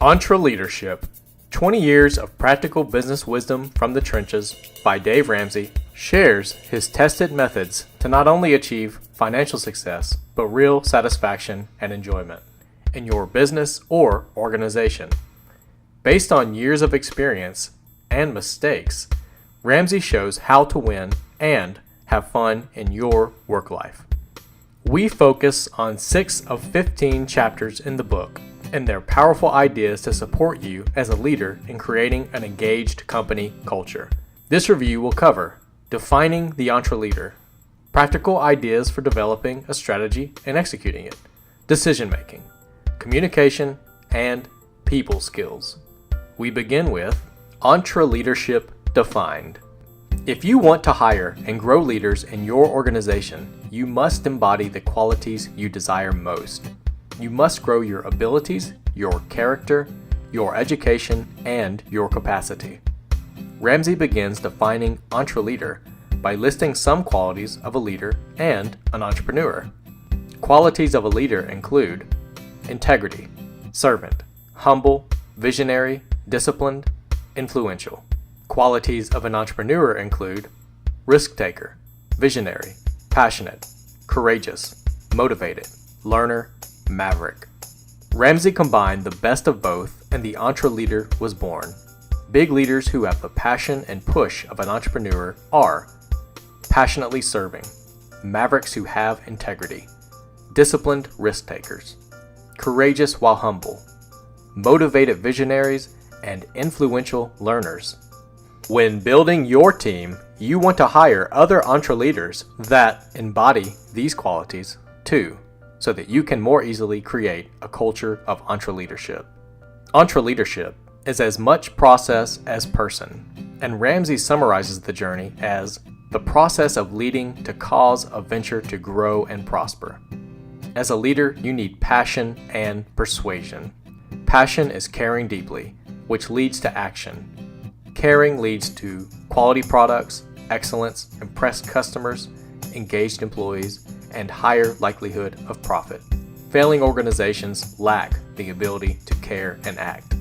Entre Leadership, 20 Years of Practical Business Wisdom from the Trenches by Dave Ramsey shares his tested methods to not only achieve financial success, but real satisfaction and enjoyment in your business or organization. Based on years of experience and mistakes, Ramsey shows how to win and have fun in your work life. We focus on 6 of 15 chapters in the book and their powerful ideas to support you as a leader in creating an engaged company culture. This review will cover defining the Entre Leader, practical ideas for developing a strategy and executing it, decision making, communication, and people skills. We begin with Entre Leadership Defined. If you want to hire and grow leaders in your organization, you must embody the qualities you desire most. You must grow your abilities, your character, your education, and your capacity. Ramsey begins defining Entre Leader by listing some qualities of a leader and an entrepreneur. Qualities of a leader include integrity, servant, humble, visionary, disciplined, influential. Qualities of an entrepreneur include risk taker, visionary, passionate, courageous, motivated, learner, maverick. Ramsey combined the best of both, and the Entre Leader was born. Big leaders who have the passion and push of an entrepreneur are passionately serving, mavericks who have integrity, disciplined risk takers, courageous while humble, motivated visionaries, and influential learners. When building your team, you want to hire other Entre Leaders that embody these qualities too, so that you can more easily create a culture of Entre Leadership. Entre Leadership is as much process as person, and Ramsey summarizes the journey as the process of leading to cause a venture to grow and prosper. As a leader, you need passion and persuasion. Passion is caring deeply, which leads to action. Caring leads to quality products, excellence, impressed customers, engaged employees, and higher likelihood of profit. Failing organizations lack the ability to care and act.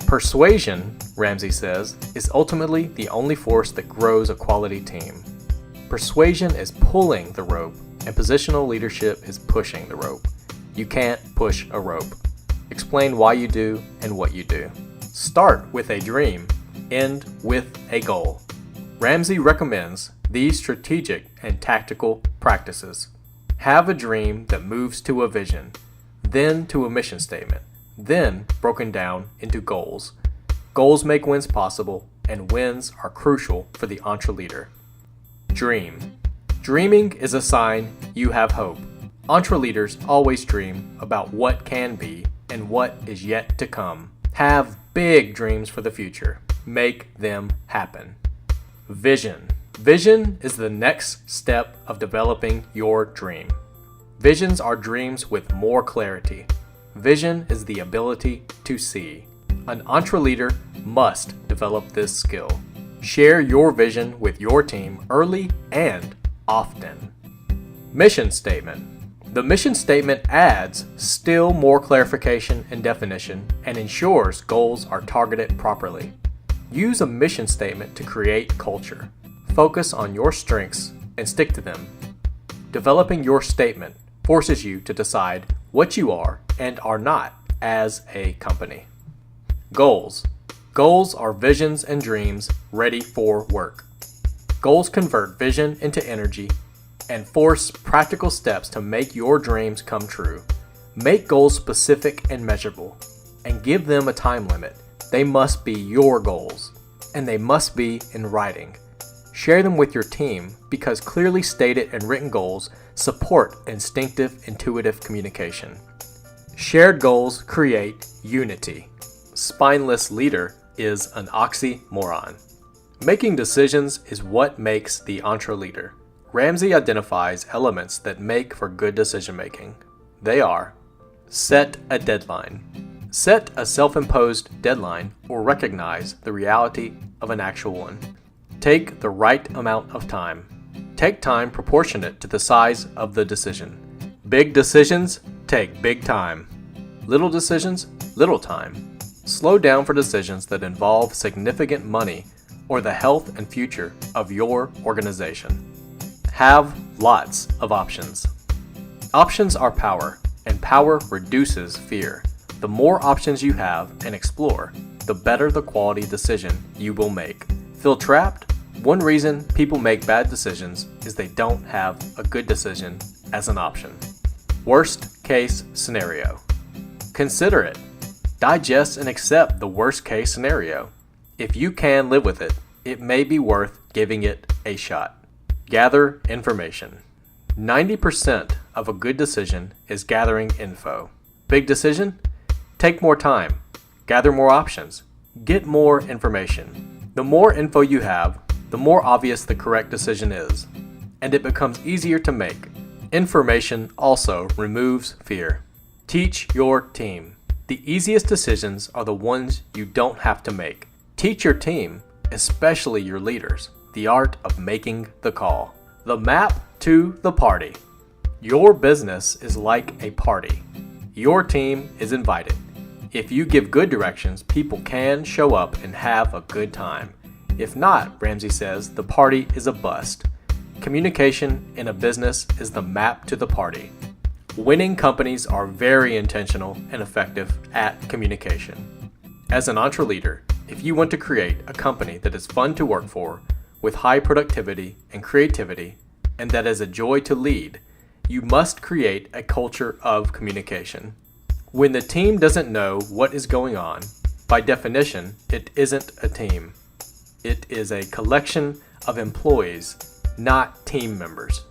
Persuasion, Ramsey says, is ultimately the only force that grows a quality team. Persuasion is pulling the rope, and positional leadership is pushing the rope. You can't push a rope. Explain why you do and what you do. Start with a dream, end with a goal. Ramsey recommends these strategic and tactical practices. Have a dream that moves to a vision, then to a mission statement, then broken down into goals. Goals make wins possible, and wins are crucial for the Entre Leader. Dream. Dreaming is a sign you have hope. Entre Leaders always dream about what can be and what is yet to come. Have big dreams for the future. Make them happen. Vision. Vision is the next step of developing your dream. Visions are dreams with more clarity. Vision is the ability to see. An Entre Leader must develop this skill. Share your vision with your team early and often. Mission statement. The mission statement adds still more clarification and definition and ensures goals are targeted properly. Use a mission statement to create culture. Focus on your strengths and stick to them. Developing your statement forces you to decide what you are and are not as a company. Goals. Goals are visions and dreams ready for work. Goals convert vision into energy and force practical steps to make your dreams come true. Make goals specific and measurable, and give them a time limit. They must be your goals, and they must be in writing. Share them with your team because clearly stated and written goals support instinctive, intuitive communication. Shared goals create unity. Spineless leader is an oxymoron. Making decisions is what makes the Entre Leader. Ramsey identifies elements that make for good decision making. They are: set a deadline. Set a self-imposed deadline or recognize the reality of an actual one. Take the right amount of time. Take time proportionate to the size of the decision. Big decisions take big time. Little decisions, little time. Slow down for decisions that involve significant money or the health and future of your organization. Have lots of options. Options are power, and power reduces fear. The more options you have and explore, the better the quality decision you will make. Feel trapped? One reason people make bad decisions is they don't have a good decision as an option. Worst case scenario. Consider it. Digest and accept the worst case scenario. If you can live with it, it may be worth giving it a shot. Gather information. 90% of a good decision is gathering info. Big decision? Take more time. Gather more options. Get more information. The more info you have, the more obvious the correct decision is, and it becomes easier to make. Information also removes fear. Teach your team. The easiest decisions are the ones you don't have to make. Teach your team, especially your leaders, the art of making the call. The map to the party. Your business is like a party. Your team is invited. If you give good directions, people can show up and have a good time. If not, Ramsey says, the party is a bust. Communication in a business is the map to the party. Winning companies are very intentional and effective at communication. As an entre leader, if you want to create a company that is fun to work for, with high productivity and creativity, and that is a joy to lead, you must create a culture of communication. When the team doesn't know what is going on, by definition, it isn't a team. It is a collection of employees, not team members.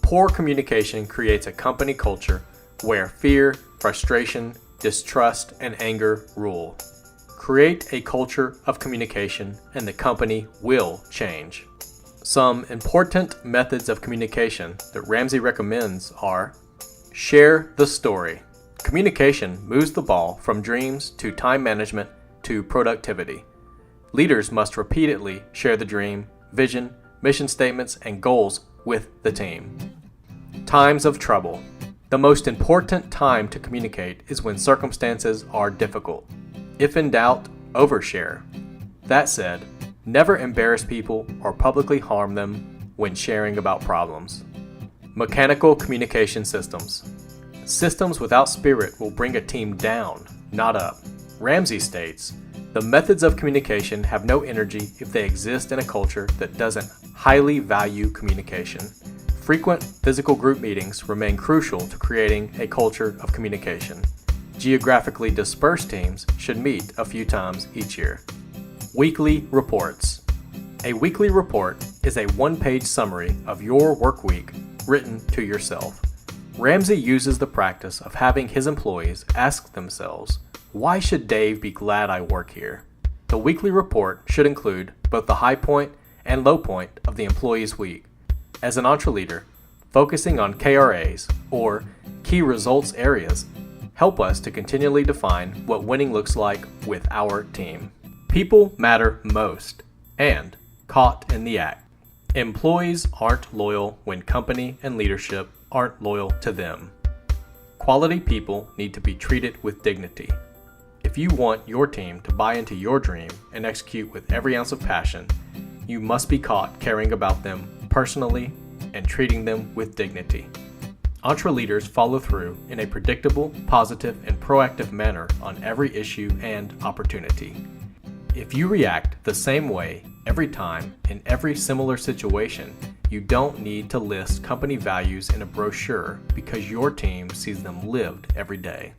Poor communication creates a company culture where fear, frustration, distrust, and anger rule. Create a culture of communication and the company will change. Some important methods of communication that Ramsey recommends are: share the story. Communication moves the ball from dreams to time management to productivity. Leaders must repeatedly share the dream, vision, mission statements, and goals with the team. Times of trouble. The most important time to communicate is when circumstances are difficult. If in doubt, overshare. That said, never embarrass people or publicly harm them when sharing about problems. Mechanical communication systems. Systems without spirit will bring a team down, not up. Ramsey states, the methods of communication have no energy if they exist in a culture that doesn't highly value communication. Frequent physical group meetings remain crucial to creating a culture of communication. Geographically dispersed teams should meet a few times each year. Weekly reports. A weekly report is a one-page summary of your work week written to yourself. Ramsey uses the practice of having his employees ask themselves, why should Dave be glad I work here? The weekly report should include both the high point and low point of the employee's week. As an entre leader, focusing on KRAs, or key results areas, help us to continually define what winning looks like with our team. People matter most, and caught in the act. Employees aren't loyal when company and leadership aren't loyal to them. Quality people need to be treated with dignity. If you want your team to buy into your dream and execute with every ounce of passion, you must be caught caring about them personally and treating them with dignity. Entre leaders follow through in a predictable, positive, and proactive manner on every issue and opportunity. If you react the same way every time in every similar situation, you don't need to list company values in a brochure because your team sees them lived every day.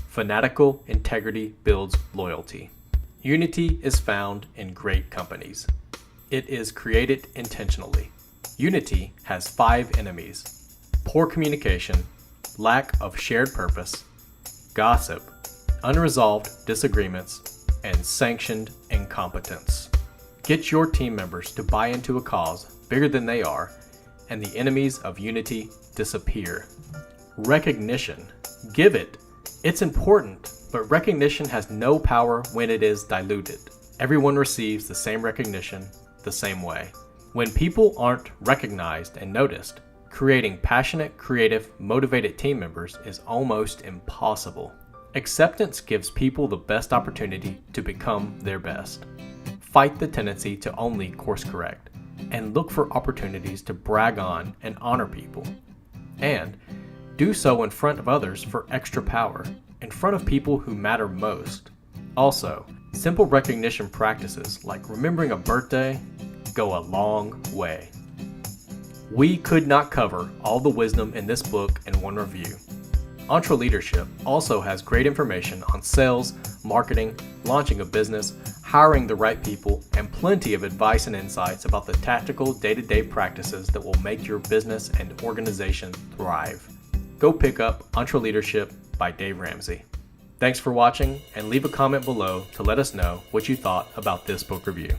Fanatical integrity builds loyalty. Unity is found in great companies. It is created intentionally. Unity has 5 enemies: poor communication, lack of shared purpose, gossip, unresolved disagreements, and sanctioned incompetence. Get your team members to buy into a cause bigger than they are, and the enemies of unity disappear. Recognition. Give it. It's important, but recognition has no power when it is diluted. Everyone receives the same recognition the same way. When people aren't recognized and noticed, creating passionate, creative, motivated team members is almost impossible. Acceptance gives people the best opportunity to become their best. Fight the tendency to only course correct, and look for opportunities to brag on and honor people. And do so in front of others for extra power, in front of people who matter most. Also, simple recognition practices like remembering a birthday go a long way. We could not cover all the wisdom in this book in one review. Entre Leadership also has great information on sales, marketing, launching a business, hiring the right people, and plenty of advice and insights about the tactical day-to-day practices that will make your business and organization thrive. Go pick up Entre Leadership by Dave Ramsey. Thanks for watching, and leave a comment below to let us know what you thought about this book review.